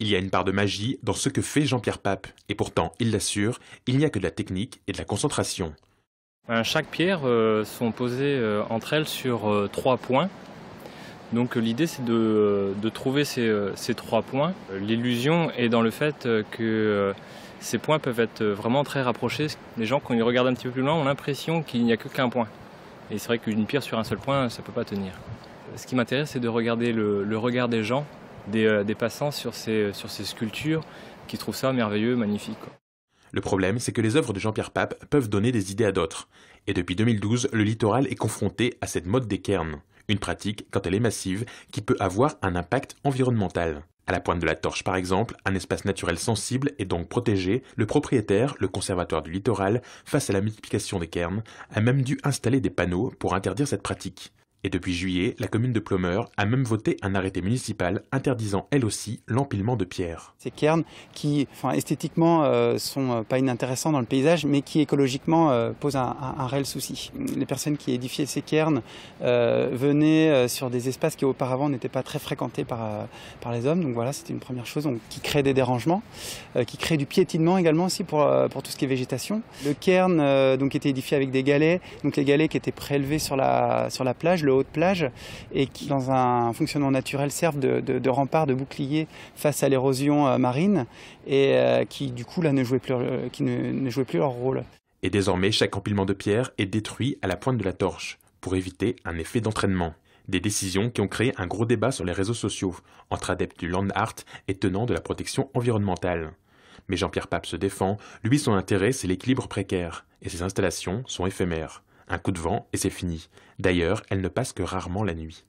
Il y a une part de magie dans ce que fait Jean-Pierre Pape, et pourtant, il l'assure, il n'y a que de la technique et de la concentration. Chaque pierre sont posées entre elles sur 3 points. Donc l'idée c'est de trouver ces 3 points. L'illusion est dans le fait que ces points peuvent être vraiment très rapprochés. Les gens, quand ils regardent un petit peu plus loin, ont l'impression qu'il n'y a qu'un point. Et c'est vrai qu'une pierre sur un seul point, ça ne peut pas tenir. Ce qui m'intéresse, c'est de regarder le regard des gens, des passants sur ces sculptures, qui trouvent ça merveilleux, magnifique, quoi. Le problème, c'est que les œuvres de Jean-Pierre Pape peuvent donner des idées à d'autres. Et depuis 2012, le littoral est confronté à cette mode des cairns. Une pratique, quand elle est massive, qui peut avoir un impact environnemental. À la pointe de la Torche, par exemple, un espace naturel sensible et donc protégé, le propriétaire, le conservatoire du littoral, face à la multiplication des cairns, a même dû installer des panneaux pour interdire cette pratique. Et depuis juillet, la commune de Ploemeur a même voté un arrêté municipal interdisant elle aussi l'empilement de pierres. Ces cairns qui, esthétiquement, sont pas inintéressants dans le paysage, mais qui écologiquement posent un réel souci. Les personnes qui édifiaient ces cairns venaient sur des espaces qui auparavant n'étaient pas très fréquentés par les hommes. Donc voilà, c'était une première chose qui crée des dérangements, qui crée du piétinement également aussi pour tout ce qui est végétation. Le cairn donc était édifié avec des galets, donc les galets qui étaient prélevés sur la plage, le haut de plage, et qui dans un fonctionnement naturel servent de rempart, de bouclier face à l'érosion marine, et qui du coup là ne jouaient plus leur rôle. Et désormais, chaque empilement de pierres est détruit à la pointe de la torche, pour éviter un effet d'entraînement. Des décisions qui ont créé un gros débat sur les réseaux sociaux, entre adeptes du land art et tenants de la protection environnementale. Mais Jean-Pierre Pape se défend, lui son intérêt c'est l'équilibre précaire, et ses installations sont éphémères. Un coup de vent et c'est fini. D'ailleurs, elles ne passent que rarement la nuit.